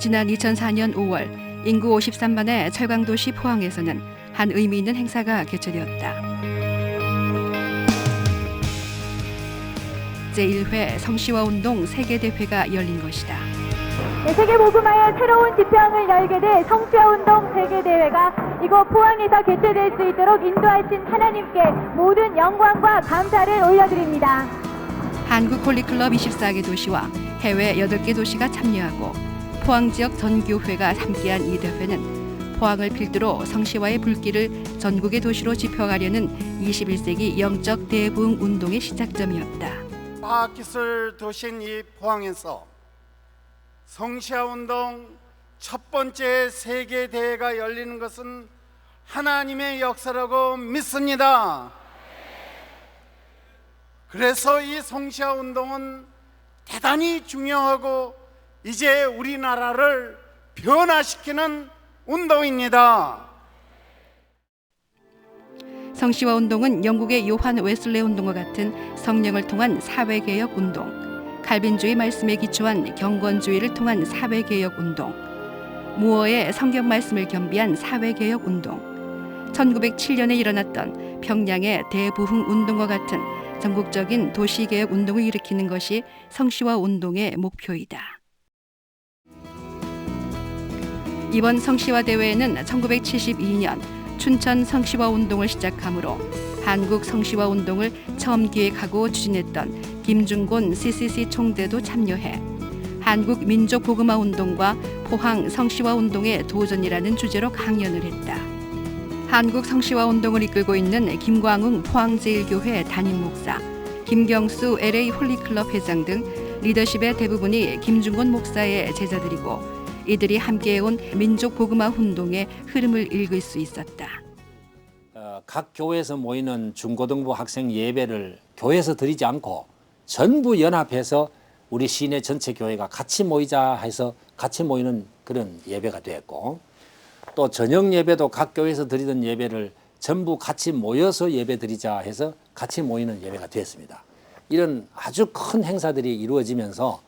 지난 2004년 5월 인구 53만의 철강도시 포항에서는 한 의미 있는 행사가 개최되었다. 제1회 성시화운동 세계대회가 열린 것이다. 네, 세계복음화의 새로운 지평을 열게 될 성시화운동 세계대회가 이곳 포항에서 개최될 수 있도록 인도하신 하나님께 모든 영광과 감사를 올려드립니다. 한국 홀리클럽 24개 도시와 해외 8개 도시가 참여하고 포항 지역 전교회가 함께한 이 대회는 포항을 필두로 성시화의 불길을 전국의 도시로 지펴가려는 21세기 영적 대부흥 운동의 시작점이었다. 과학기술 도시인 이 포항에서 성시화운동 첫 번째 세계대회가 열리는 것은 하나님의 역사라고 믿습니다. 그래서 이 성시화운동은 대단히 중요하고 이제 우리나라를 변화시키는 운동입니다. 성시화 운동은 영국의 요한 웨슬레 운동과 같은 성령을 통한 사회개혁 운동, 칼빈주의 말씀에 기초한 경건주의를 통한 사회개혁 운동, 무어의 성경 말씀을 겸비한 사회개혁 운동, 1907년에 일어났던 평양의 대부흥 운동과 같은 전국적인 도시개혁 운동을 일으키는 것이 성시화 운동의 목표이다. 이번 성시화 대회에는 1972년 춘천 성시화 운동을 시작하므로 한국 성시화 운동을 처음 기획하고 추진했던 김중곤 CCC 총대도 참여해 한국 민족 복음화 운동과 포항 성시화 운동의 도전이라는 주제로 강연을 했다. 한국 성시화 운동을 이끌고 있는 김광웅 포항제일교회 담임 목사, 김경수 LA 홀리클럽 회장 등 리더십의 대부분이 김중곤 목사의 제자들이고 이들이 함께해온 민족 복음화 운동의 흐름을 읽을 수 있었다. 각 교회에서 모이는 중고등부 학생 예배를 교회에서 드리지 않고 전부 연합해서 우리 시내 전체 교회가 같이 모이자 해서 같이 모이는 그런 예배가 되었고, 또 저녁 예배도 각 교회에서 드리던 예배를 전부 같이 모여서 예배 드리자 해서 같이 모이는 예배가 되었습니다. 이런 아주 큰 행사들이 이루어지면서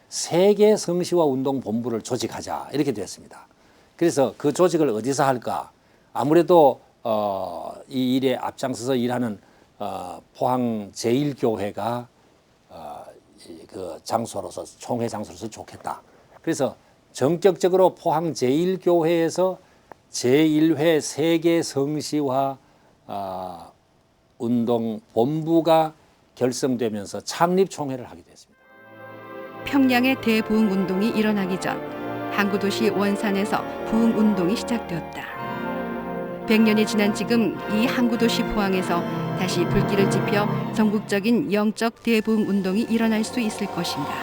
세계 성시화 운동 본부를 조직하자 이렇게 되었습니다. 그래서 그 조직을 어디서 할까? 아무래도 이 일에 앞장서서 일하는 포항 제1교회가 그 장소로서 총회 장소로서 좋겠다. 그래서 전격적으로 포항 제1교회에서 제1회 세계 성시화 운동 본부가 결성되면서 창립 총회를 하게 됐습니다. 평양의 대부흥 운동이 일어나기 전 항구도시 원산에서 부흥 운동이 시작되었다. 100년이 지난 지금 이 항구도시 포항에서 다시 불길을 지펴 전국적인 영적 대부흥 운동이 일어날 수 있을 것인가.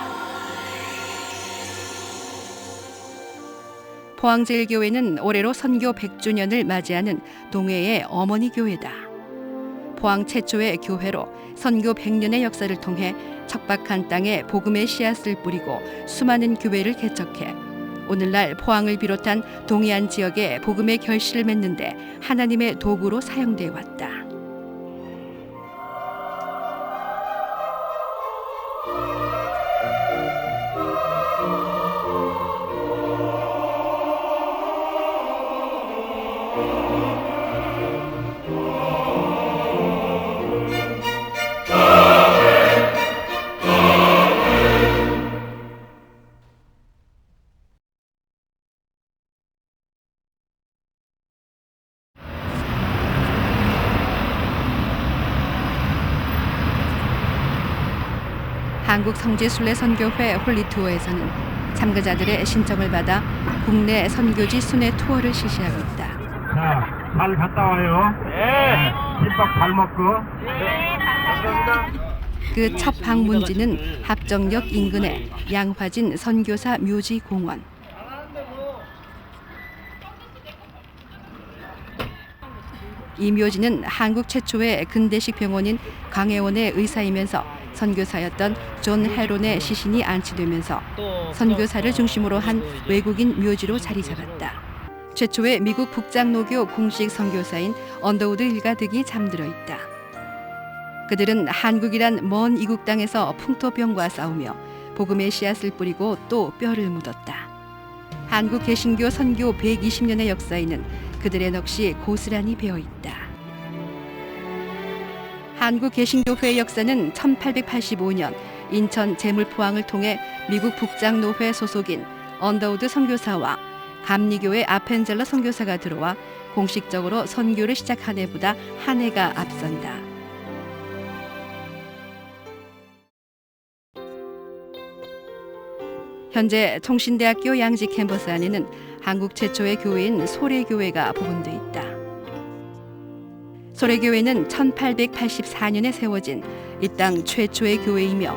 포항제일교회는 올해로 선교 100주년을 맞이하는 동해의 어머니 교회다. 포항 최초의 교회로 선교 100년의 역사를 통해 척박한 땅에 복음의 씨앗을 뿌리고 수많은 교회를 개척해 오늘날 포항을 비롯한 동해안 지역에 복음의 결실을 맺는 데 하나님의 도구로 사용돼 왔다. 한국 성지순례선교회 홀리투어에서는 참가자들의 신청을 받아 국내 선교지 순회 투어를 실시하고 있다. 자, 잘 갔다 와요. 네. 김밥 잘 먹고. 네, 감사합니다. 그 첫 방문지는 합정역 인근의 양화진 선교사 묘지 공원. 이 묘지는 한국 최초의 근대식 병원인 강혜원의 의사이면서 선교사였던 존 헤론의 시신이 안치되면서 선교사를 중심으로 한 외국인 묘지로 자리 잡았다. 최초의 미국 북장로교 공식 선교사인 언더우드 일가 등이 잠들어 있다. 그들은 한국이란 먼 이국 땅에서 풍토병과 싸우며 복음의 씨앗을 뿌리고 또 뼈를 묻었다. 한국 개신교 선교 120년의 역사에는 그들의 넋이 고스란히 배어 있다. 한국 개신교회의 역사는 1885년 인천 제물포항을 통해 미국 북장로회 소속인 언더우드 선교사와 감리교회 아펜젤러 선교사가 들어와 공식적으로 선교를 시작한 해보다 한 해가 앞선다. 현재 통신대학교 양지 캠퍼스 안에는 한국 최초의 교회인 소래교회가 복원돼 있다. 소래교회는 1884년에 세워진 이 땅 최초의 교회이며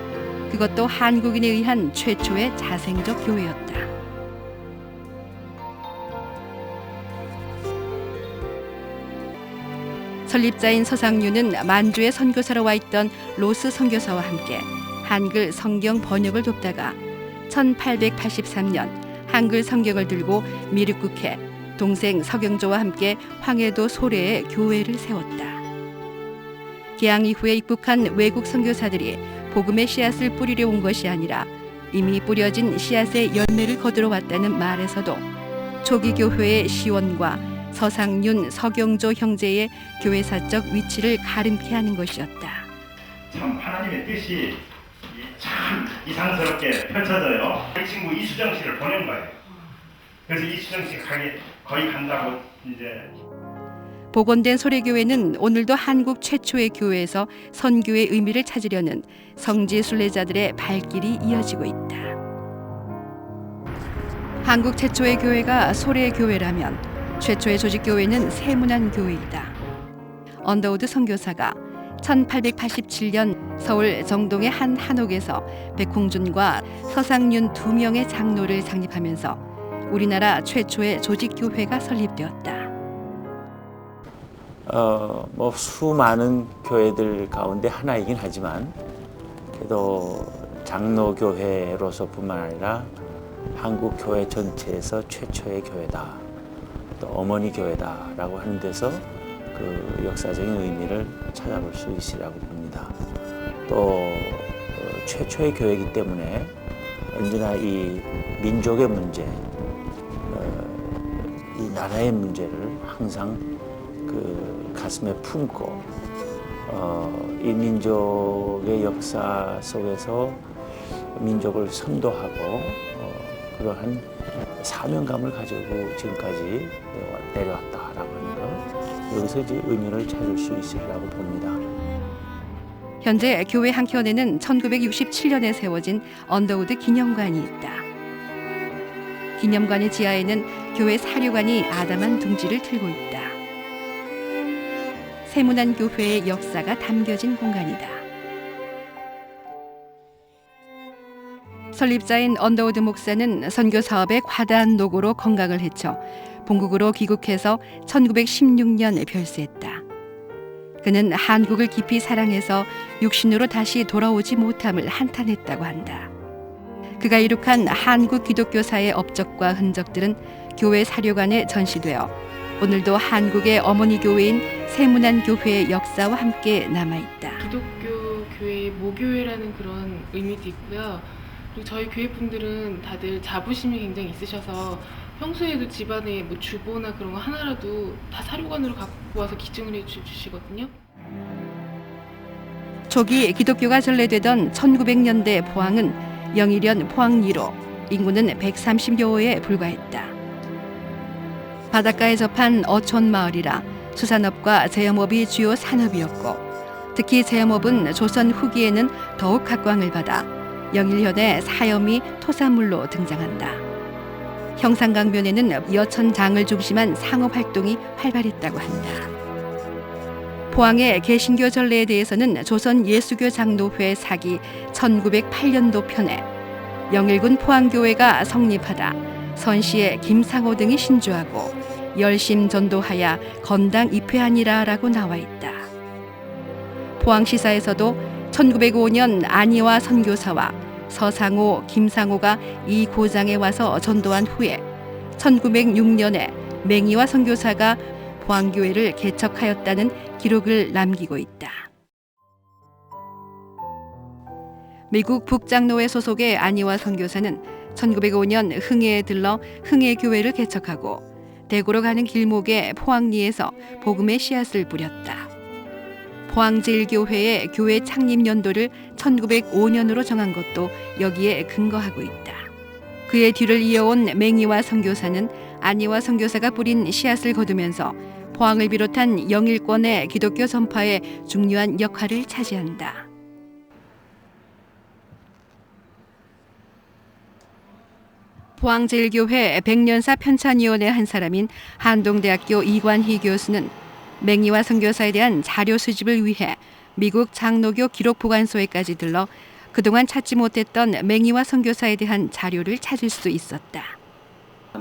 그것도 한국인에 의한 최초의 자생적 교회였다. 설립자인 서상류는 만주에 선교사로 와 있던 로스 선교사와 함께 한글 성경 번역을 돕다가 1883년 한글 성경을 들고 미륵국회 동생 서경조와 함께 황해도 소래에 교회를 세웠다. 개항 이후에 입국한 외국 선교사들이 복음의 씨앗을 뿌리려 온 것이 아니라 이미 뿌려진 씨앗의 열매를 거두러 왔다는 말에서도 초기 교회의 시원과 서상윤, 서경조 형제의 교회사적 위치를 가름케 하는 것이었다. 참 하나님의 뜻이 참 이상스럽게 펼쳐져요. 이 친구 이수정 씨를 보낸 거예요. 그래서 이수정 씨 거의 간다고 이제. 복원된 소래교회는 오늘도 한국 최초의 교회에서 선교의 의미를 찾으려는 성지 순례자들의 발길이 이어지고 있다. 한국 최초의 교회가 소래교회라면 최초의 조직교회는 세문안교회이다. 언더우드 선교사가 1887년 서울 정동의 한 한옥에서 백홍준과 서상윤 2명의 장로를 창립하면서 우리나라 최초의 조직교회가 설립되었다. 수많은 교회들 가운데 하나이긴 하지만 그래도 장로교회로서뿐만 아니라 한국 교회 전체에서 최초의 교회다, 또 어머니 교회다라고 하는 데서 그 역사적인 의미를 찾아볼 수 있으리라고 봅니다. 또 최초의 교회이기 때문에 언제나 이 민족의 문제, 이 나라의 문제를 항상 그 가슴에 품고 이 민족의 역사 속에서 민족을 선도하고 그러한 사명감을 가지고 지금까지 내려왔다라고 하는 것, 여기서 이제 의미를 찾을 수 있으리라고 봅니다. 현재 교회 한켠에는 1967년에 세워진 언더우드 기념관이 있다. 기념관의 지하에는 교회 사료관이 아담한 둥지를 틀고 있다. 세문안교회의 역사가 담겨진 공간이다. 설립자인 언더우드 목사는 선교 사업에 과다한 노고로 건강을 해쳐 본국으로 귀국해서 1916년 별세했다. 그는 한국을 깊이 사랑해서 육신으로 다시 돌아오지 못함을 한탄했다고 한다. 그가 이룩한 한국 기독교사의 업적과 흔적들은 교회 사료관에 전시되어 오늘도 한국의 어머니 교회인 세문안교회의 역사와 함께 남아있다. 기독교 교회의 모교회라는 그런 의미도 있고요. 그리고 저희 교회 분들은 다들 자부심이 굉장히 있으셔서 평소에도 집안에 뭐 주보나 그런 거 하나라도 다 사료관으로 갖고 와서 기증을 해주시거든요. 초기 기독교가 전래되던 1900년대 포항은 영일현 포항리로 인구는 130여호에 불과했다. 바닷가에 접한 어촌 마을이라 수산업과 제염업이 주요 산업이었고 특히 제염업은 조선 후기에는 더욱 각광을 받아 영일현의 사염이 토사물로 등장한다. 형산강변에는 여천장을 중심한 상업활동이 활발했다고 한다. 포항의 개신교 전례에 대해서는 조선 예수교 장로회 사기 1908년도 편에 영일군 포항교회가 성립하다 선시의 김상호 등이 신주하고 열심 전도하여 건당 입회하니라라고 나와 있다. 포항시사에서도 1905년 안희와 선교사와 서상호, 김상호가 이 고장에 와서 전도한 후에 1906년에 맹희와 선교사가 포항교회를 개척하였다는 기록을 남기고 있다. 미국 북장로회 소속의 안희와 선교사는 1905년 흥해에 들러 흥해교회를 개척하고 대구로 가는 길목에 포항리에서 복음의 씨앗을 뿌렸다. 포항제일교회의 교회 창립 연도를 1905년으로 정한 것도 여기에 근거하고 있다. 그의 뒤를 이어온 맹이와 선교사는 안희와 선교사가 뿌린 씨앗을 거두면서 포항을 비롯한 영일권의 기독교 전파에 중요한 역할을 차지한다. 포항제일교회 백년사 편찬위원회 한 사람인 한동대학교 이관희 교수는 맹이와 선교사에 대한 자료 수집을 위해 미국 장로교 기록보관소에까지 들러 그동안 찾지 못했던 맹이와 선교사에 대한 자료를 찾을 수 있었다.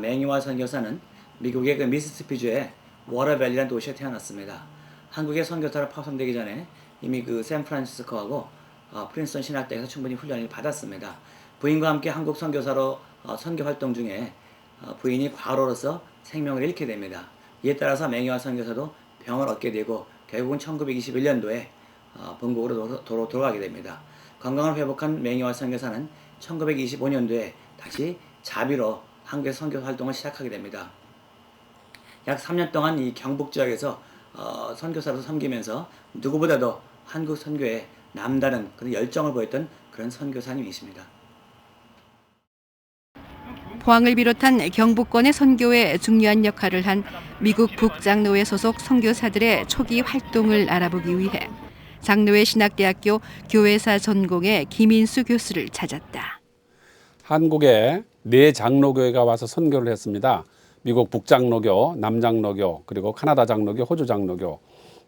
맹이와 선교사는 미국의 그 미시시피주의 워러밸리라는 도시에 태어났습니다. 한국의 선교사로 파송되기 전에 이미 그 샌프란시스코하고 프린스턴 신학대에서 충분히 훈련을 받았습니다. 부인과 함께 한국 선교사로 선교 활동 중에 부인이 과로로서 생명을 잃게 됩니다. 이에 따라서 맹이와 선교사도 병을 얻게 되고 결국은 1921년도에 본국으로 돌아가게 됩니다. 건강을 회복한 맹이와 선교사는 1925년도에 다시 자비로 한국의 선교 활동을 시작하게 됩니다. 약 3년 동안 이 경북 지역에서 선교사로 섬기면서 누구보다도 한국 선교에 남다른 그런 열정을 보였던 그런 선교사님이십니다. 포항을 비롯한 경북권의 선교에 중요한 역할을 한 미국 북장로회 소속 선교사들의 초기 활동을 알아보기 위해 장로회 신학대학교 교회사 전공의 김인수 교수를 찾았다. 한국에 4장로교회가 와서 선교를 했습니다. 미국 북장로교, 남장로교, 그리고 카나다 장로교, 호주 장로교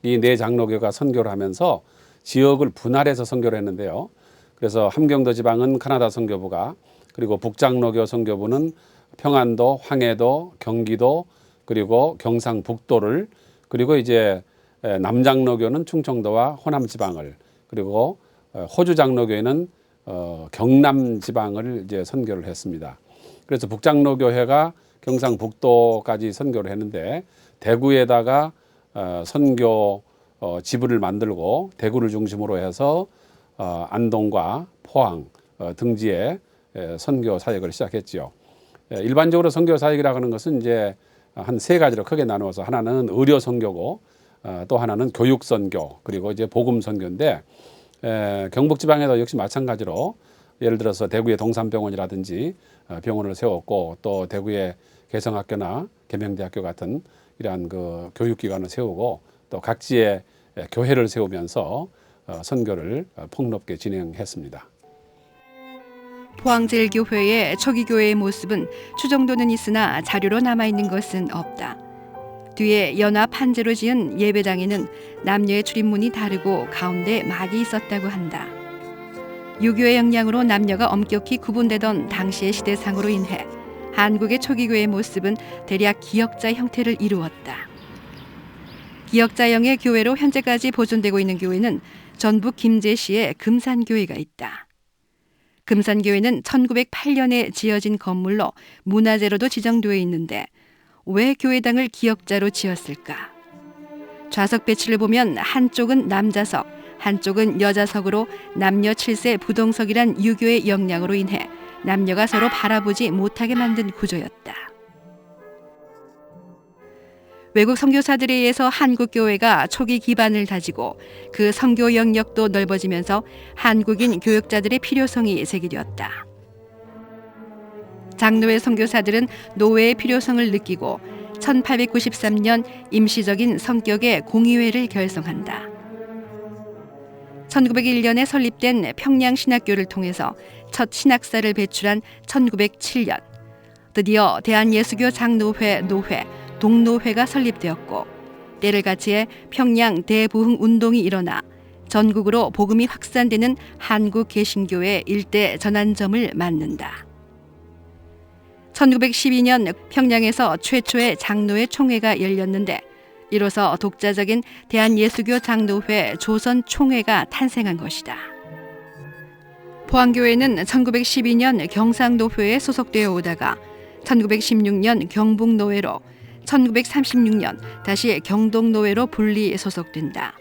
이 4장로교가 선교를 하면서 지역을 분할해서 선교를 했는데요. 그래서 함경도 지방은 카나다 선교부가, 그리고 북장로교 선교부는 평안도, 황해도, 경기도, 그리고 경상북도를, 그리고 이제 남장로교는 충청도와 호남 지방을, 그리고 호주 장로교회는 경남 지방을 이제 선교를 했습니다. 그래서 북장로교회가 경상북도까지 선교를 했는데 대구에다가 선교 지부를 만들고 대구를 중심으로 해서 안동과 포항 등지에 선교 사역을 시작했지요. 일반적으로 선교 사역이라고 하는 것은 이제 한 3가지로 크게 나누어서 하나는 의료 선교고 또 하나는 교육 선교, 그리고 이제 복음 선교인데 경북 지방에도 역시 마찬가지로 예를 들어서 대구의 동산병원이라든지 병원을 세웠고 또 대구의 개성학교나 계명대학교 같은 이러한 그 교육기관을 세우고 또 각지에 교회를 세우면서 선교를 폭넓게 진행했습니다. 포항제일교회의 초기 교회의 모습은 추정도는 있으나 자료로 남아있는 것은 없다. 뒤에 연합 한재로 지은 예배당에는 남녀의 출입문이 다르고 가운데 막이 있었다고 한다. 유교의 영향으로 남녀가 엄격히 구분되던 당시의 시대상으로 인해 한국의 초기 교회의 모습은 대략 기역자 형태를 이루었다. 기역자형의 교회로 현재까지 보존되고 있는 교회는 전북 김제시에 금산교회가 있다. 금산교회는 1908년에 지어진 건물로 문화재로도 지정되어 있는데 왜 교회당을 기역자로 지었을까? 좌석 배치를 보면 한쪽은 남자석, 한쪽은 여자석으로 남녀 7세 부동석이란 유교의 영향으로 인해 남녀가 서로 바라보지 못하게 만든 구조였다. 외국 선교사들에 의해서 한국 교회가 초기 기반을 다지고 그 선교 영역도 넓어지면서 한국인 교역자들의 필요성이 제기되었다. 장로회 선교사들은 노회의 필요성을 느끼고 1893년 임시적인 성격의 공의회를 결성한다. 1901년에 설립된 평양신학교를 통해서 첫 신학사를 배출한 1907년 드디어 대한예수교 장로회 노회, 동노회가 설립되었고 때를 같이해 평양 대부흥 운동이 일어나 전국으로 복음이 확산되는 한국 개신교의 일대 전환점을 맞는다. 1912년 평양에서 최초의 장로회 총회가 열렸는데 이로써 독자적인 대한예수교 장로회 조선 총회가 탄생한 것이다. 포항교회는 1912년 경상노회에 소속되어 오다가 1916년 경북노회로 1936년 다시 경동노회로 분리 소속된다.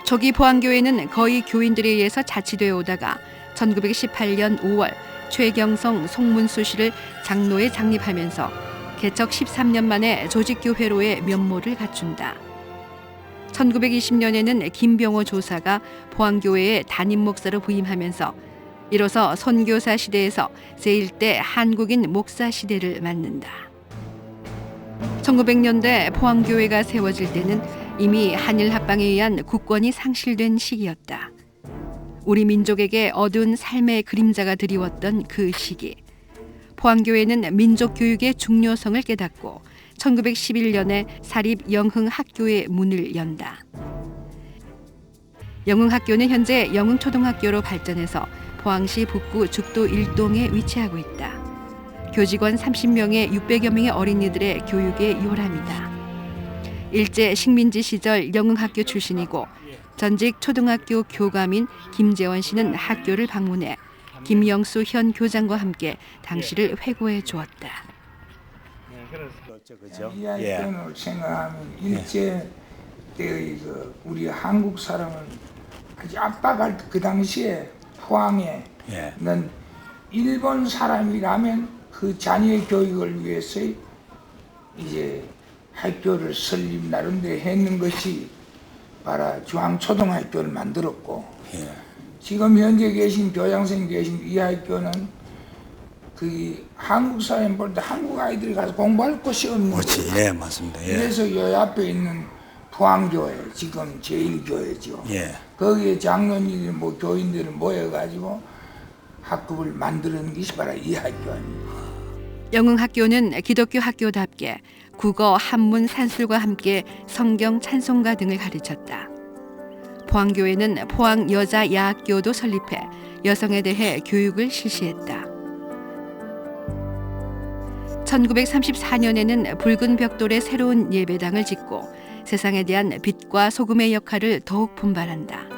초기 포항교회는 거의 교인들에 의해서 자치되어 오다가 1918년 5월 최경성 송문수씨를 장로에 장립하면서 개척 13년 만에 조직교회로의 면모를 갖춘다. 1920년에는 김병호 조사가 포항교회의 담임 목사로 부임하면서 이로써 선교사 시대에서 제1대 한국인 목사 시대를 맞는다. 1900년대 포항교회가 세워질 때는 이미 한일 합방에 의한 국권이 상실된 시기였다. 우리 민족에게 어두운 삶의 그림자가 드리웠던 그 시기. 포항교회는 민족교육의 중요성을 깨닫고 1911년에 사립 영흥학교의 문을 연다. 영흥학교는 현재 영흥초등학교로 발전해서 포항시 북구 죽도 1동에 위치하고 있다. 교직원 30명의 600여 명의 어린이들의 교육의 요람이다. 일제 식민지 시절 영흥학교 출신이고 전직 초등학교 교감인 김재원 씨는 학교를 방문해 김영수 현 교장과 함께 당시를 회고해 주었다. 그죠? 이 학교를 생각하면 일제 때의 우리 한국 사람을 아주 압박할 그 당시에 포항에는 일본 사람이라면 그 자녀의 교육을 위해서 이제 학교를 설립 나름대로 했는 것이 바로 중앙초등학교를 만들었고 지금 현재 계신 교장선생님 계신 이 학교는 그 한국 사람 볼 때 한국 아이들이 가서 공부할 곳이 없는 그렇지, 거예요. 예, 맞습니다. 예. 그래서 요 앞에 있는 포항교회, 지금 제1교회죠. 예. 거기에 장로님들, 뭐 교인들이 모여가지고 학급을 만드는 것이 바로 이 학교 아닙니까? 영흥학교는 기독교 학교답게 국어, 한문, 산술과 함께 성경, 찬송가 등을 가르쳤다. 포항교회는 포항 여자 야학교도 설립해 여성에 대해 교육을 실시했다. 1934년에는 붉은 벽돌의 새로운 예배당을 짓고 세상에 대한 빛과 소금의 역할을 더욱 분발한다.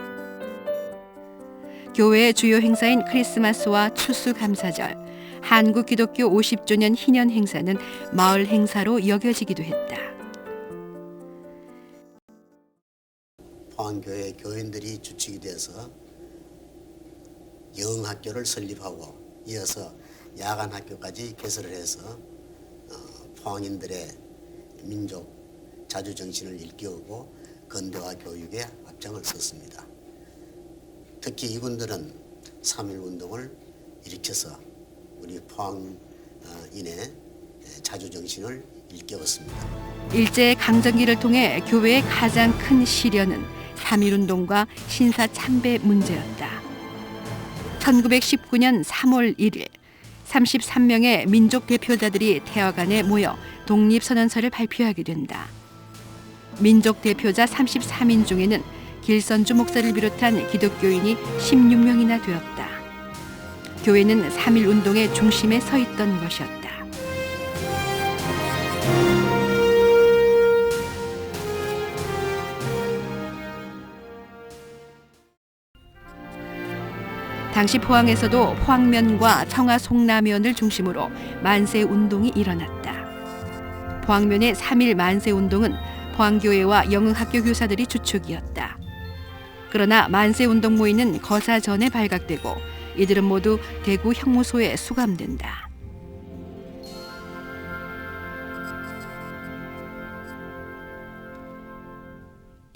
교회의 주요 행사인 크리스마스와 추수감사절, 한국 기독교 50주년 희년 행사는 마을 행사로 여겨지기도 했다. 포항교회 교인들이 주축이 돼서 영학교를 설립하고 이어서 야간학교까지 개설을 해서 포항인들의 민족 자주정신을 일깨우고 근대화 교육에 앞장을 섰습니다. 특히 이분들은 3.1운동을 일으켜서 우리 포항인의 자주정신을 일깨웠습니다. 일제 강점기를 통해 교회의 가장 큰 시련은 3.1운동과 신사참배 문제였다. 1919년 3월 1일 33명의 민족 대표자들이 태화관에 모여 독립선언서를 발표하게 된다. 민족 대표자 33인 중에는 길선주 목사를 비롯한 기독교인이 16명이나 되었다. 교회는 3.1운동의 중심에 서 있던 것이었다. 당시 포항에서도 포항면과 청하 송라면을 중심으로 만세운동이 일어났다. 포항면의 3.1 만세운동은 포항교회와 영흥학교 교사들이 주축이었다. 그러나 만세운동 모임은 거사 전에 발각되고 이들은 모두 대구 형무소에 수감된다.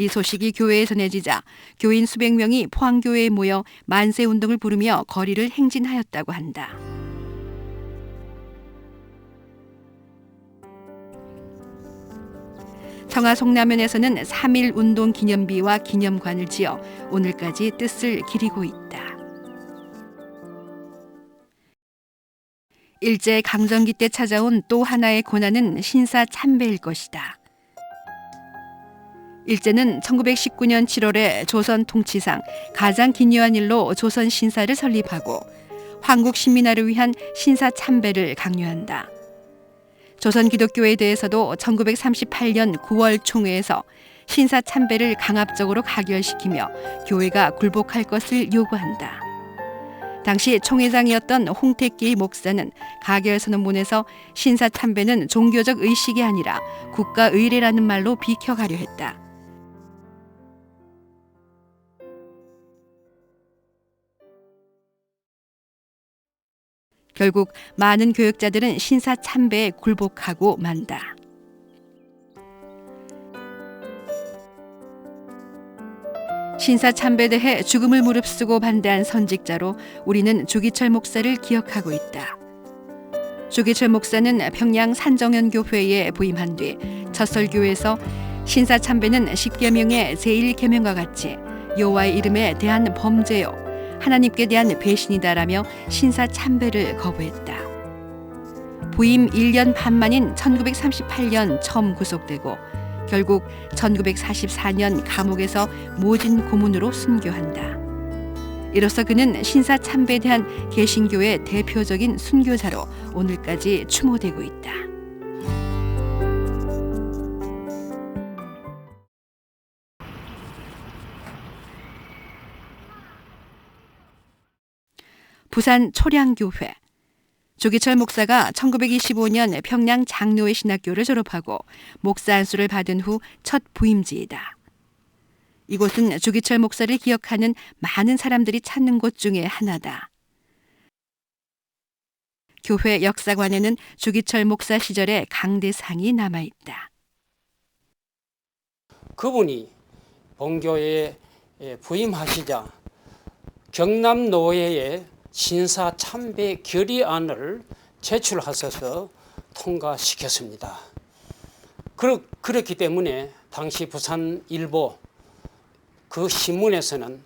이 소식이 교회에 전해지자 교인 수백 명이 포항교회에 모여 만세운동을 부르며 거리를 행진하였다고 한다. 청하 송라면에서는 3.1운동 기념비와 기념관을 지어 오늘까지 뜻을 기리고 있다. 일제 강점기 때 찾아온 또 하나의 고난은 신사참배일 것이다. 일제는 1919년 7월에 조선 통치상 가장 기묘한 일로 조선 신사를 설립하고 황국 신민화를 위한 신사참배를 강요한다. 조선 기독교에 대해서도 1938년 9월 총회에서 신사참배를 강압적으로 가결시키며 교회가 굴복할 것을 요구한다. 당시 총회장이었던 홍택기 목사는 가결선언문에서 신사참배는 종교적 의식이 아니라 국가의례라는 말로 비켜가려 했다. 결국 많은 교역자들은 신사 참배에 굴복하고 만다. 신사 참배대에 죽음을 무릅쓰고 반대한 선직자로 우리는 조기철 목사를 기억하고 있다. 조기철 목사는 평양 산정현 교회에 부임한 뒤 첫 설교에서 신사 참배는 십계명의 제1계명과 같이 여호와의 이름에 대한 범죄요 하나님께 대한 배신이다라며 신사 참배를 거부했다. 부임 1년 반 만인 1938년 처음 구속되고 결국 1944년 감옥에서 모진 고문으로 순교한다. 이로써 그는 신사 참배에 대한 개신교의 대표적인 순교자로 오늘까지 추모되고 있다. 부산 초량교회. 조기철 목사가 1925년 평양 장로회 신학교를 졸업하고 목사 안수를 받은 후 첫 부임지이다. 이곳은 조기철 목사를 기억하는 많은 사람들이 찾는 곳 중에 하나다. 교회 역사관에는 조기철 목사 시절의 강대상이 남아있다. 그분이 본교회에 부임하시자 경남노회에 신사 참배 결의안을 제출하셔서 통과시켰습니다. 그렇기 때문에 당시 부산일보 그 신문에서는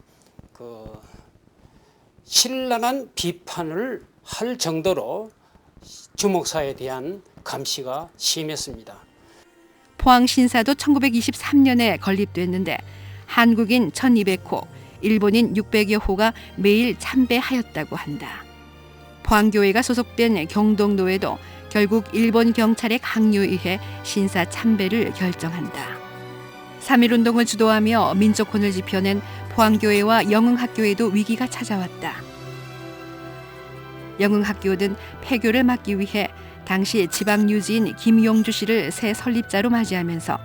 신랄한 비판을 할 정도로 주목사에 대한 감시가 심했습니다. 포항 신사도 1923년에 건립됐는데 한국인 1200호, 일본인 600여 호가 매일 참배하였다고 한다. 포항교회가 소속된 경동노회도 결국 일본 경찰의 강요에 의해 신사 참배를 결정한다. 3.1운동을 주도하며 민족혼을 지펴낸 포항교회와 영흥학교에도 위기가 찾아왔다. 영흥학교는 폐교를 막기 위해 당시 지방유지인 김용주 씨를 새 설립자로 맞이하면서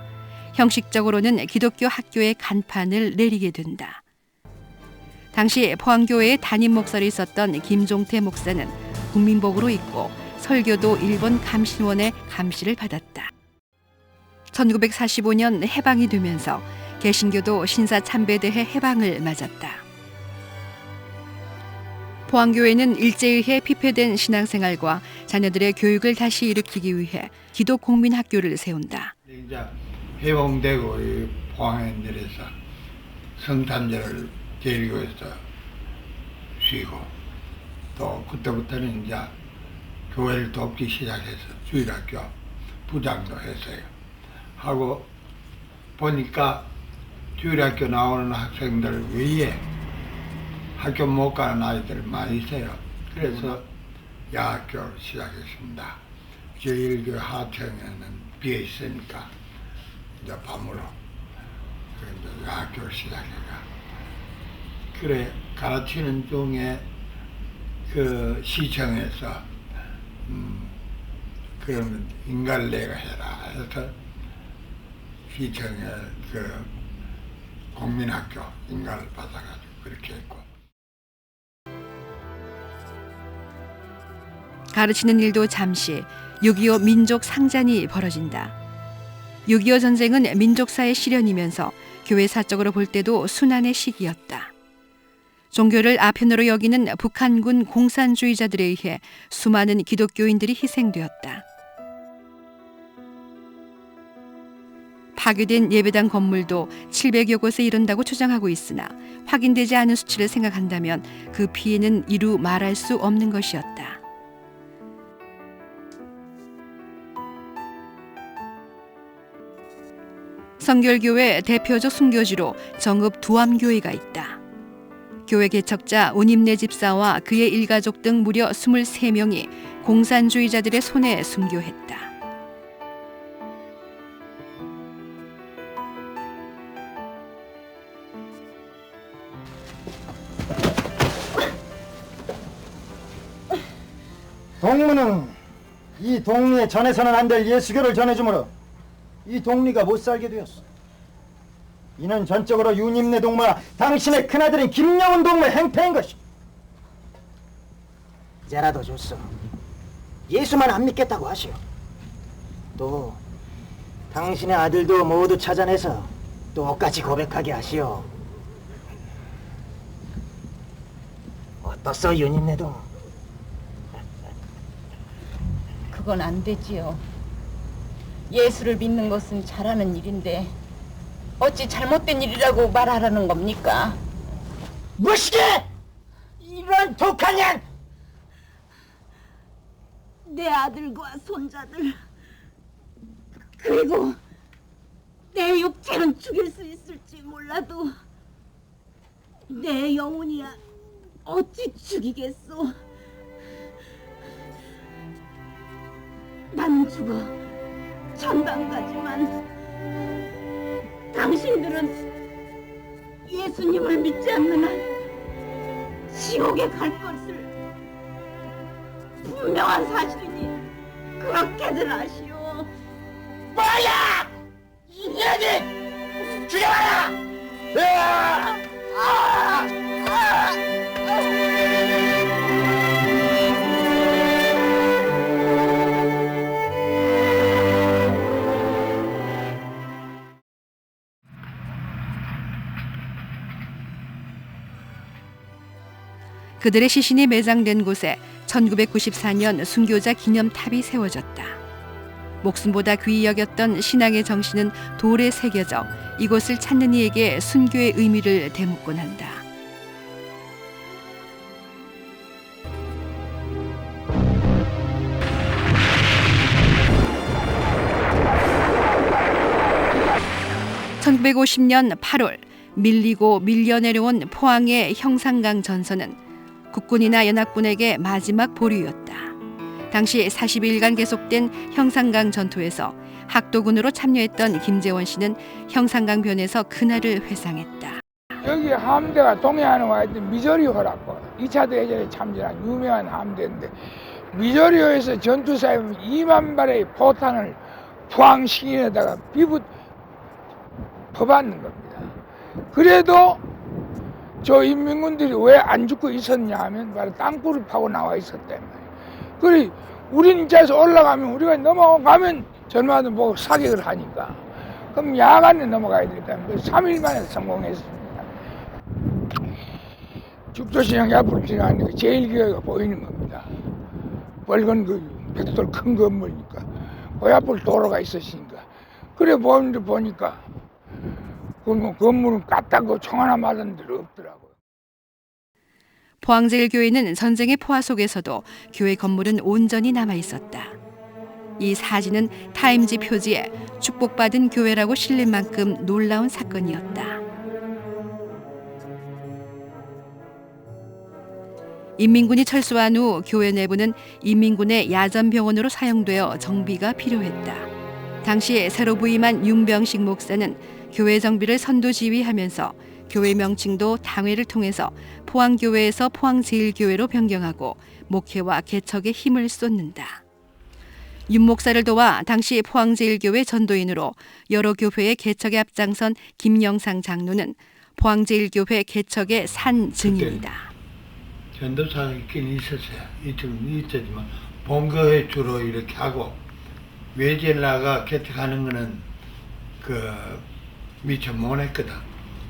형식적으로는 기독교 학교의 간판을 내리게 된다. 당시 포항교회의 담임 목사로 있었던 김종태 목사는 국민복으로 입고 설교도 일본 감신원의 감시를 받았다. 1945년 해방이 되면서 개신교도 신사 참배대회 해방을 맞았다. 포항교회는 일제에 의해 피폐된 신앙생활과 자녀들의 교육을 다시 일으키기 위해 기독국민학교를 세운다. 이제 해방되고 포항에 내려서 성탄절을 제일교에서 쉬고 또 그때부터는 이제 교회를 돕기 시작해서 주일학교 부장도 했어요. 하고 보니까 주일학교 나오는 학생들 외에 학교 못 가는 아이들 많이 있어요. 그래서 야학교를 시작했습니다. 제1교회 하청에는 비어 있으니까 이제 밤으로 이제 야학교를 시작해가. 그래 가르치는 중에 그 시청에서 그러면 인간을 내가 해라 해서 시청에 그 국민학교 인간을 받아가지고 그렇게 했고. 가르치는 일도 잠시 6.25 민족 상잔이 벌어진다. 6.25 전쟁은 민족사의 시련이면서 교회 사적으로 볼 때도 순환의 시기였다. 종교를 아편으로 여기는 북한군 공산주의자들에 의해 수많은 기독교인들이 희생되었다. 파괴된 예배당 건물도 700여 곳에 이른다고 주장하고 있으나 확인되지 않은 수치를 생각한다면 그 피해는 이루 말할 수 없는 것이었다. 성결교회 대표적 순교지로 정읍 두암교회가 있다. 교회 개척자 운임내 집사와 그의 일가족 등 무려 23명이 공산주의자들의 손에 순교했다. 동무는 이 동리에 전해서는 안 될 예수교를 전해주므로 이 동리가 못 살게 되었어. 이는 전적으로 윤임내 동무와 당신의 큰아들인 김영훈 동무의 행패인 것이. 이제라도 줬어. 예수만 안 믿겠다고 하시오. 또 당신의 아들도 모두 찾아내서 똑같이 고백하게 하시오. 어떻소 윤인내동? 그건 안 되지요. 예수를 믿는 것은 잘하는 일인데 어찌 잘못된 일이라고 말하라는 겁니까? 무시게! 이런 독한 년! 내 아들과 손자들 그리고 내 육체는 죽일 수 있을지 몰라도 내 영혼이야 어찌 죽이겠소? 난 죽어 천당 가지만 당신들은 예수님을 믿지 않는 한 지옥에 갈 것을 분명한 사실이니 그렇게들 하시오. 뭐야! 이 년이! 죽여라! 그들의 시신이 매장된 곳에 1994년 순교자 기념탑이 세워졌다. 목숨보다 귀히 여겼던 신앙의 정신은 돌에 새겨져 이곳을 찾는 이에게 순교의 의미를 되묻곤 한다. (1950년 8월) 밀리고 밀려 내려온 포항의 형산강 전선은 국군이나 연합군에게 마지막 보류였다. 당시 40일간 계속된 형산강 전투에서 학도군으로 참여했던 김재원 씨는 형산강변에서 그날을 회상했다. 여기 함대가 동해안에 와있던 미저리호라고 2차 대전에 참전한 유명한 함대인데 미저리호에서 전투사에 2만 발의 포탄을 포항 시인에다가 퍼받는 겁니다. 그래도 저 인민군들이 왜 안 죽고 있었냐 하면 바로 땅굴을 파고 나와 있었단 말이에요. 그래 우린 이제서 올라가면 우리가 넘어가면 전마도 뭐 사격을 하니까 그럼 야간에 넘어가야 되겠다. 3일 만에 성공했습니다. 죽도신앙 앞으로 지나가니까 제1기회가 보이는 겁니다. 빨간 그 백돌 큰 건물이니까 그 앞으로 도로가 있었으니까 그래 보니까 그 건물은 깠다고 총 하나 맞은 데 없더라고요. 포항제일교회는 전쟁의 포화 속에서도 교회 건물은 온전히 남아 있었다. 이 사진은 타임지 표지에 축복받은 교회라고 실릴 만큼 놀라운 사건이었다. 인민군이 철수한 후 교회 내부는 인민군의 야전병원으로 사용되어 정비가 필요했다. 당시 새로 부임한 윤병식 목사는 교회 정비를 선두지휘하면서 교회 명칭도 당회를 통해서 포항교회에서 포항제일교회로 변경하고 목회와 개척에 힘을 쏟는다. 윤 목사를 도와 당시 포항제일교회 전도인으로 여러 교회의 개척에 앞장선 김영상 장로는 포항제일교회 개척의 산 증인이다. 전도사가 있긴 있었어요. 있었지만 본교회 주로 이렇게 하고 외지에 나가 개척하는 거는 미처 못했거든.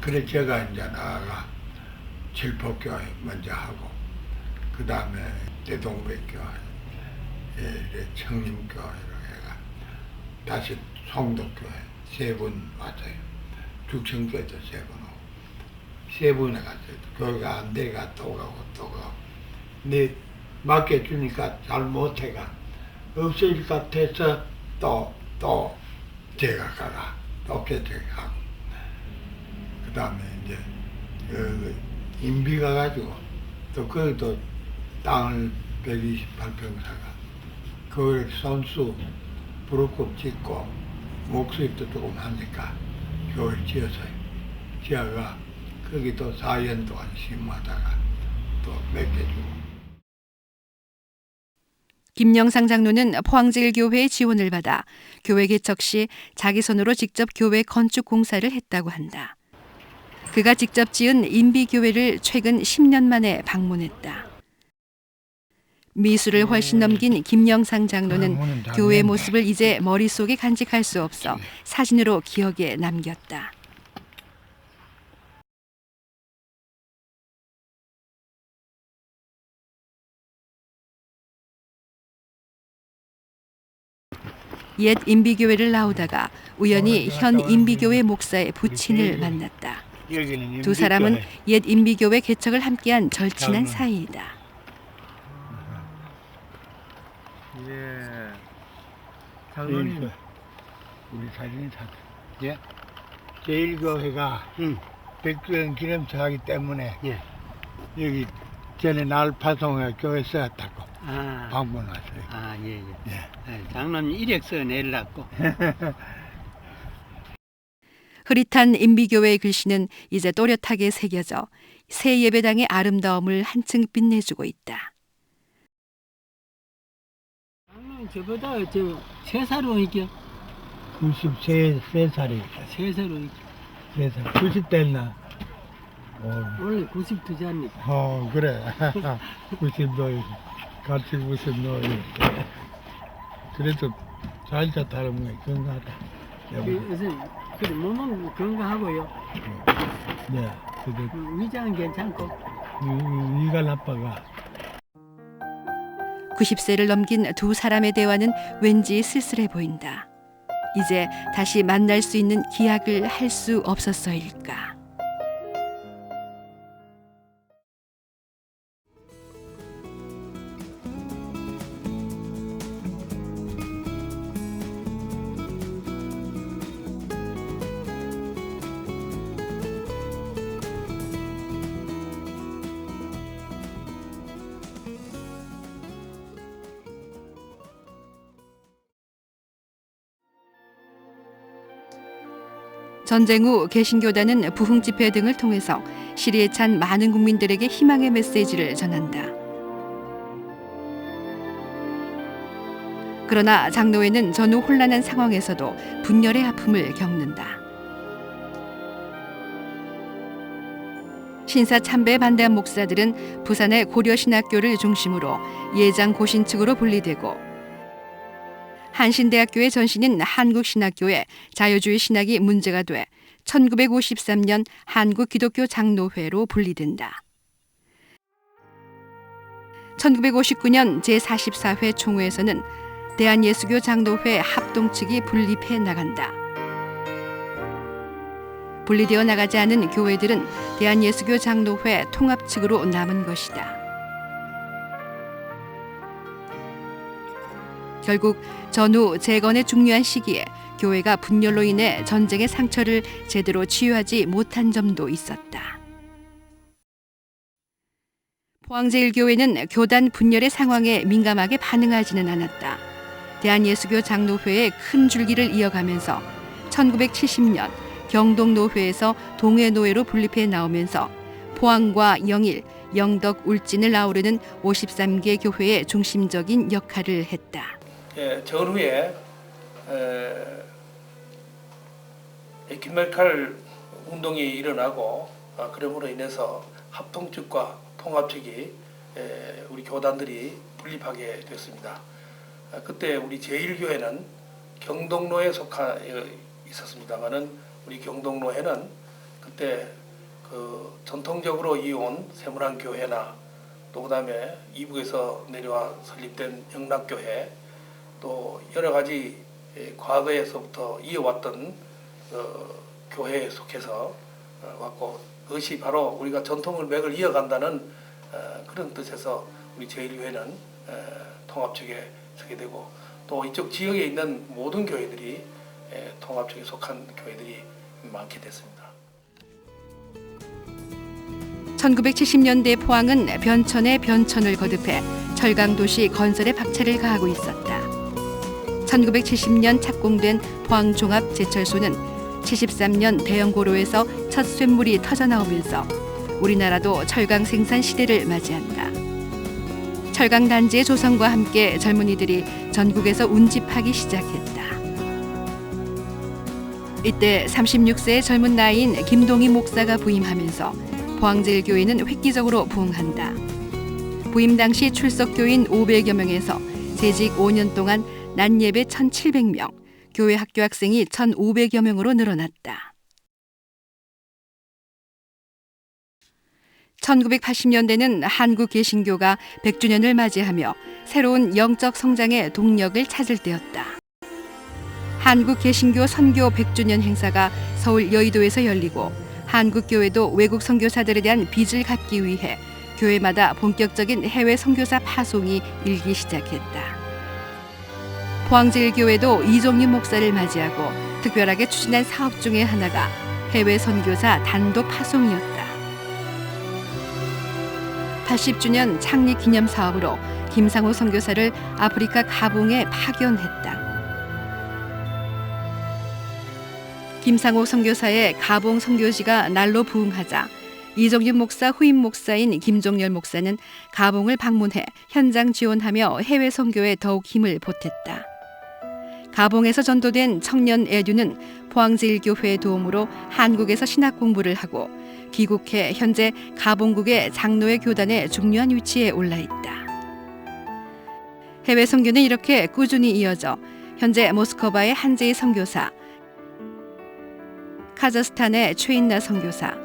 그래 제가 이제 나가 칠포교회 먼저 하고 그 다음에 대동백교회, 청림교회로 해가 다시 송도교회 3분 왔어요. 죽천교회도 3분 오고 3분에 갔어요. 교회가 안 돼가 또 가고 또 가고. 근데 맡겨주니까 잘 못해가 없을 것 같아서 또 제가 가라 또 개척하고 그 다음에 이제 인비가 가지고 또 거기도 땅을 128평 사가 그걸 선수 부럽고 짓고 목수입도 조금 하니까 교회를 지었어요. 지어가 거기도 4년 동안 심하다가 또 맡겨주고. 김영상 장로는 포항제일교회의 지원을 받아 교회 개척 시 자기 손으로 직접 교회 건축 공사를 했다고 한다. 그가 직접 지은 인비교회를 최근 10년 만에 방문했다. 미수를 훨씬 넘긴 김영상 장로는 교회의 모습을 이제 머릿속에 간직할 수 없어 사진으로 기억에 남겼다. 옛 인비교회를 나오다가 우연히 현 인비교회 목사의 부친을 만났다. 두 사람은 옛 인비교회 개척을 함께한 절친한 사이이다. 예. 장로님, 우리 사진이 다. 예. 제1교회가 백주년 기념차하기 때문에 여기 전에 날 파송해 교회 쓰였다고 방문 왔어요. 예. 장로님 이력서 내려고. 흐릿한 인비교회의 글씨는 이제 또렷하게 새겨져 새 예배당의 아름다움을 한층 빛내주고 있다. 장로님 저보다 3살 이겨. 93살이니까. 3살 이겨. 3살. 90 됐나? 원래 92자입니다. 그래. 90도 같이 90도. 그래도 살짝 다른 게 건강하다. 요즘 그래 몸은 건강하고요. 네. 위장은 괜찮고. 위가 나빠가. 90세를 넘긴 두 사람의 대화는 왠지 쓸쓸해 보인다. 이제 다시 만날 수 있는 기약을 할 수 없었어일까. 전쟁 후 개신교단은 부흥 집회 등을 통해서 시리에 찬 많은 국민들에게 희망의 메시지를 전한다. 그러나 장로회는 전후 혼란한 상황에서도 분열의 아픔을 겪는다. 신사 참배에 반대한 목사들은 부산의 고려신학교를 중심으로 예장 고신 측으로 분리되고 한신대학교의 전신인 한국신학교에 자유주의 신학이 문제가 돼 1953년 한국기독교 장로회로 분리된다. 1959년 제44회 총회에서는 대한예수교 장로회 합동 측이 분립해 나간다. 분리되어 나가지 않은 교회들은 대한예수교 장로회 통합 측으로 남은 것이다. 결국 전후 재건의 중요한 시기에 교회가 분열로 인해 전쟁의 상처를 제대로 치유하지 못한 점도 있었다. 포항제일교회는 교단 분열의 상황에 민감하게 반응하지는 않았다. 대한예수교 장로회의 큰 줄기를 이어가면서 1970년 경동노회에서 동해노회로 분립해 나오면서 포항과 영일, 영덕, 울진을 아우르는 53개 교회의 중심적인 역할을 했다. 전후에 에큐메니칼 운동이 일어나고 그럼으로 인해서 합동측과 통합측이 우리 교단들이 분립하게 됐습니다. 그때 우리 제1교회는 경동로에 속하 있었습니다만은 우리 경동로회는 그때 그 전통적으로 이어온 세문안교회나 또 그다음에 이북에서 내려와 설립된 영락교회 또 여러 가지 과거에서부터 이어왔던 교회에 속해서 왔고 그것이 바로 우리가 전통을 맥을 이어간다는 그런 뜻에서 우리 제1교회는 통합측에 서게 되고 또 이쪽 지역에 있는 모든 교회들이 통합측에 속한 교회들이 많게 됐습니다. 1970년대 포항은 변천에 변천을 거듭해 철강도시 건설에 박차를 가하고 있었다. 1970년 착공된 포항종합제철소는 73년 대형고로에서 첫 쇳물이 터져나오면서 우리나라도 철강 생산 시대를 맞이한다. 철강 단지의 조성과 함께 젊은이들이 전국에서 운집하기 시작했다. 이때 36세의 젊은 나이인 김동희 목사가 부임하면서 포항제일교회는 획기적으로 부흥한다. 부임 당시 출석 교인 500여 명에서 재직 5년 동안 낮 예배 1,700명, 교회 학교 학생이 1,500여 명으로 늘어났다. 1980년대는 한국 개신교가 100주년을 맞이하며 새로운 영적 성장의 동력을 찾을 때였다. 한국 개신교 선교 100주년 행사가 서울 여의도에서 열리고 한국 교회도 외국 선교사들에 대한 빚을 갚기 위해 교회마다 본격적인 해외 선교사 파송이 일기 시작했다. 포항제일교회도 이종윤 목사를 맞이하고 특별하게 추진한 사업 중의 하나가 해외 선교사 단독 파송이었다. 80주년 창립 기념 사업으로 김상호 선교사를 아프리카 가봉에 파견했다. 김상호 선교사의 가봉 선교지가 날로 부흥하자 이종윤 목사 후임 목사인 김종열 목사는 가봉을 방문해 현장 지원하며 해외 선교에 더욱 힘을 보탰다. 가봉에서 전도된 청년 애류는 포항제일교회의 도움으로 한국에서 신학 공부를 하고 귀국해 현재 가봉국의 장로회 교단의 중요한 위치에 올라 있다. 해외 선교는 이렇게 꾸준히 이어져 현재 모스크바의 한재희 선교사, 카자흐스탄의 최인나 선교사,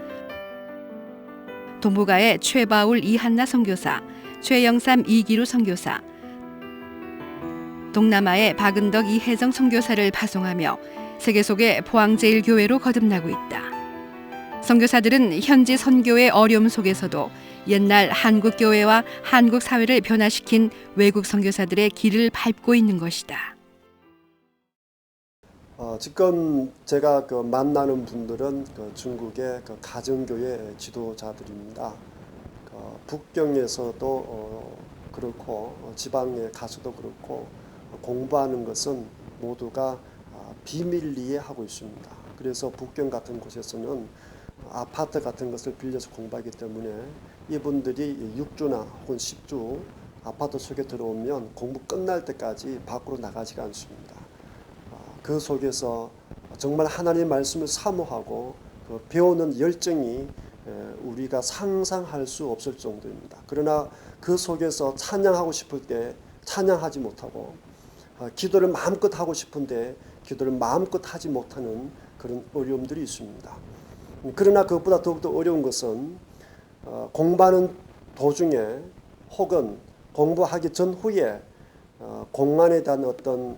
동북아의 최바울 이한나 선교사, 최영삼 이기루 선교사, 동남아의 박은덕 이혜정 선교사를 파송하며 세계 속의 포항제일교회로 거듭나고 있다. 선교사들은 현지 선교의 어려움 속에서도 옛날 한국 교회와 한국 사회를 변화시킨 외국 선교사들의 길을 밟고 있는 것이다. 지금 제가 만나는 분들은 중국의 가정교회 지도자들입니다. 북경에서도 그렇고 지방에 가서도 그렇고 공부하는 것은 모두가 비밀리에 하고 있습니다. 그래서 북경 같은 곳에서는 아파트 같은 것을 빌려서 공부하기 때문에 이분들이 6주나 혹은 10주 아파트 속에 들어오면 공부 끝날 때까지 밖으로 나가지가 않습니다. 그 속에서 정말 하나님의 말씀을 사모하고 배우는 열정이 우리가 상상할 수 없을 정도입니다. 그러나 그 속에서 찬양하고 싶을 때 찬양하지 못하고 기도를 마음껏 하고 싶은데 기도를 마음껏 하지 못하는 그런 어려움들이 있습니다. 그러나 그것보다 더욱더 어려운 것은 공부하는 도중에 혹은 공부하기 전후에 공안에 대한 어떤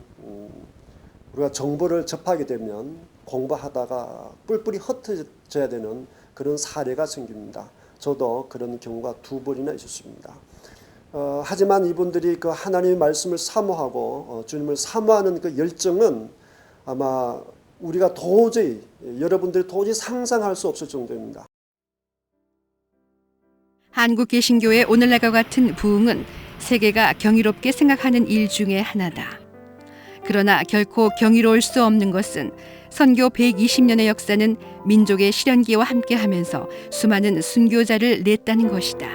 우리가 정보를 접하게 되면 공부하다가 뿔뿔이 흩어져야 되는 그런 사례가 생깁니다. 저도 그런 경우가 2번이나 있었습니다. 하지만 이분들이 그 하나님의 말씀을 사모하고 주님을 사모하는 그 열정은 아마 우리가 도저히 여러분들이 도저히 상상할 수 없을 정도입니다. 한국 개신교의 오늘날과 같은 부흥은 세계가 경이롭게 생각하는 일 중에 하나다. 그러나 결코 경이로울 수 없는 것은 선교 120년의 역사는 민족의 시련기와 함께하면서 수많은 순교자를 냈다는 것이다.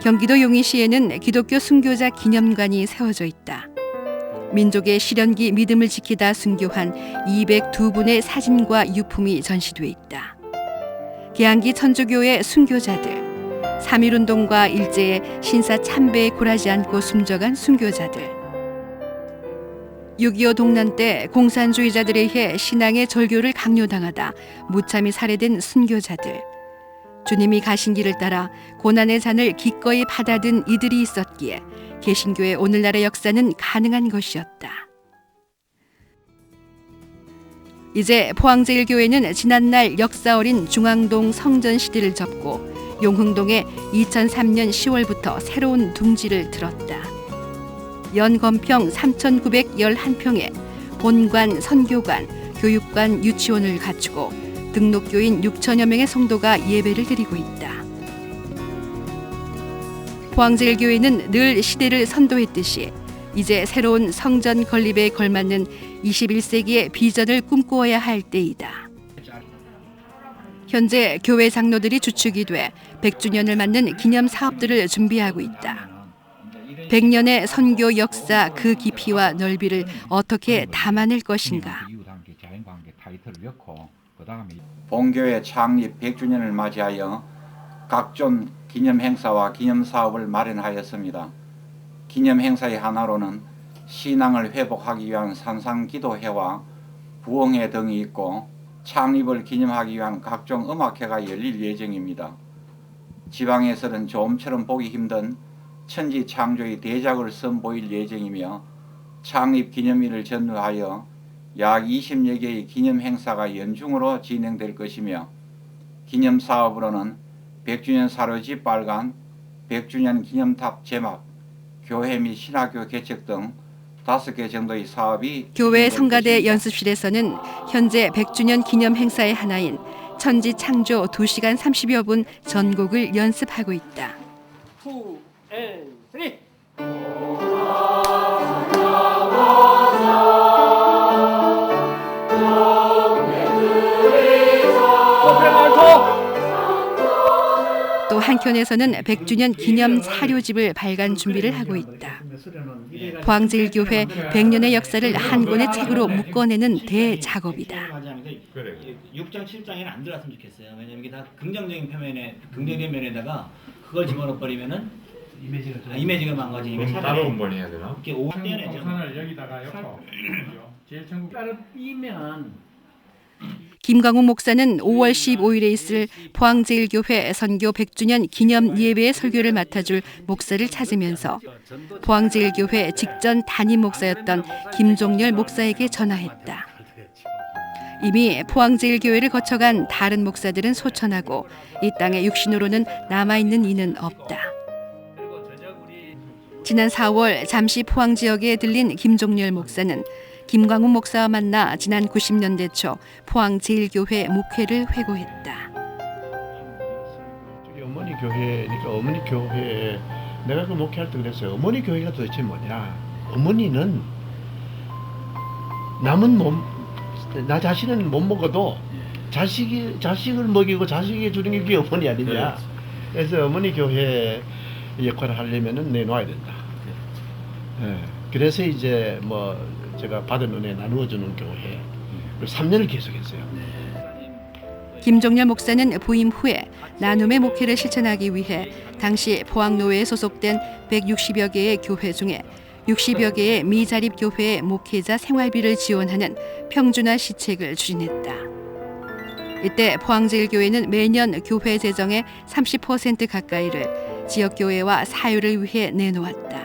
경기도 용인시에는 기독교 순교자 기념관이 세워져 있다. 민족의 시련기 믿음을 지키다 순교한 202분의 사진과 유품이 전시돼 있다. 계양기 천주교의 순교자들, 3.1운동과 일제의 신사 참배에 굴하지 않고 숨져간 순교자들, 6.25 동란 때 공산주의자들에 의해 신앙의 절교를 강요당하다 무참히 살해된 순교자들, 주님이 가신 길을 따라 고난의 잔을 기꺼이 받아든 이들이 있었기에 개신교의 오늘날의 역사는 가능한 것이었다. 이제 포항제일교회는 지난날 역사 어린 중앙동 성전 시대를 접고 용흥동에 2003년 10월부터 새로운 둥지를 들었다. 연건평 3,911평에 본관, 선교관, 교육관, 유치원을 갖추고 등록교인 6천여 명의 성도가 예배를 드리고 있다. 포항제일교회는 늘 시대를 선도했듯이 이제 새로운 성전 건립에 걸맞는 21세기의 비전을 꿈꾸어야 할 때이다. 현재 교회 장로들이 주축이 돼 100주년을 맞는 기념 사업들을 준비하고 있다. 100년의 선교 역사 그 깊이와 넓이를 어떻게 담아낼 것인가. 본교회 창립 100주년을 맞이하여 각종 기념 행사와 기념 사업을 마련하였습니다. 기념 행사의 하나로는 신앙을 회복하기 위한 산상기도회와 부흥회 등이 있고 창립을 기념하기 위한 각종 음악회가 열릴 예정입니다. 지방에서는 좀처럼 보기 힘든 천지 창조의 대작을 선보일 예정이며 창립 기념일을 전후하여 약 20여 개의 기념 행사가 연중으로 진행될 것이며 기념 사업으로는 100주년 사료지 빨간, 100주년 기념탑 제막, 교회 및 신학교 개척 등 5개 정도의 사업이 교회 성가대 연습실에서는 현재 100주년 기념 행사의 하나인 천지 창조 2시간 30여 분 전곡을 연습하고 있다. 2 and 3. 또 한켠에서는 100주년 기념 사료집을 발간 준비를 하고 있다. 포항제일교회 100년의 역사를 한 권의 책으로 묶어내는 대작업이다. 6장 7장에는 안 들어갔으면 좋겠어요. 왜냐면 이게 다 긍정적인 면에다가 그걸 집어넣어 버리면은 이미지가 망가지니까 따로 원본해야 되나? 이렇게 5년 떼어내죠. 우산을 여기다가 엮어. 제일 처음 따로 삐면 김광욱 목사는 5월 15일에 있을 포항제일교회 선교 100주년 기념 예배의 설교를 맡아줄 목사를 찾으면서 포항제일교회 직전 담임 목사였던 김종렬 목사에게 전화했다. 이미 포항제일교회를 거쳐간 다른 목사들은 소천하고 이 땅에 육신으로는 남아있는 이는 없다. 지난 4월 잠시 포항 지역에 들린 김종렬 목사는 김광욱 목사와 만나 지난 90년대 초 포항제일교회 목회를 회고했다. 어머니 교회니까 어머니 교회 내가 그 목회할 때 그랬어요. 어머니 교회가 도대체 뭐냐? 어머니는 남은 나 자신은 못 먹어도 자식을 먹이고 자식에게 주는 게 그게 어머니 아니냐? 그래서 어머니 교회 역할을 하려면은 내놓아야 된다. 그래서 이제 뭐 제가 받은 은혜 나누어주는 교회 3년을 계속했어요. 김종렬 목사는 부임 후에 나눔의 목회를 실천하기 위해 당시 포항노회에 소속된 160여 개의 교회 중에 60여 개의 미자립 교회의 목회자 생활비를 지원하는 평준화 시책을 추진했다. 이때 포항제일교회는 매년 교회 재정의 30% 가까이를 지역교회와 사유를 위해 내놓았다.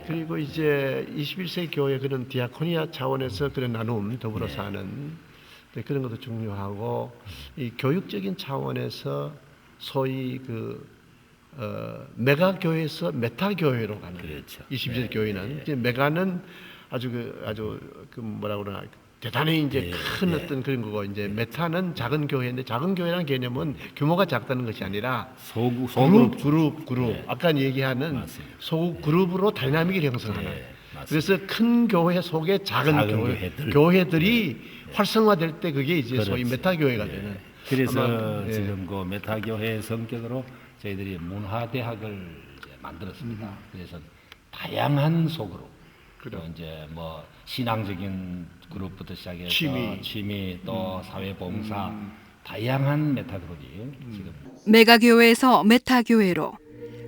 그리고 이제 21세기 교회 그런 디아코니아 차원에서 그런 나눔 더불어 사는 그런 것도 중요하고 이 교육적인 차원에서 소위 그 메가 교회에서 메타 교회로 가는 21세기 교회는 이제 메가는 아주 그 뭐라 그러나 대단히 이제 큰 어떤 그런 거고 이제 메타는 작은 교회인데 작은 교회라는 개념은 규모가 작다는 것이 아니라 그룹 아까 얘기하는 소국 그룹으로 다이나믹을 형성하는 그래서 큰 교회 속에 작은 교회들이 활성화될 때 그게 이제 소위 메타 교회가 되는. 그래서 지금 그 메타 교회의 성격으로 저희들이 문화 대학을 만들었습니다. 그래서 다양한 속으로 이제 뭐 신앙적인 그룹부터 시작해서 취미 또 사회봉사 다양한 메타그룹이 지금 메가교회에서 메타교회로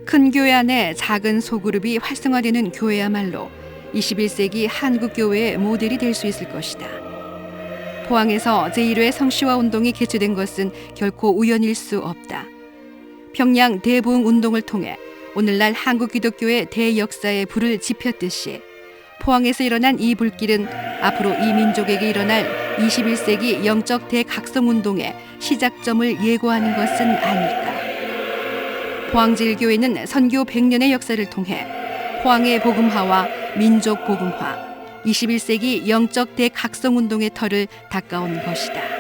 큰 교회 안에 작은 소그룹이 활성화되는 교회야말로 21세기 한국교회의 모델이 될 수 있을 것이다. 포항에서 제1회 성시화 운동이 개최된 것은 결코 우연일 수 없다. 평양 대부흥 운동을 통해 오늘날 한국 기독교의 대역사의 불을 지폈듯이 포항에서 일어난 이 불길은 앞으로 이 민족에게 일어날 21세기 영적 대각성운동의 시작점을 예고하는 것은 아닐까. 포항제일교회는 선교 100년의 역사를 통해 포항의 복음화와 민족 복음화, 21세기 영적 대각성운동의 터를 닦아온 것이다.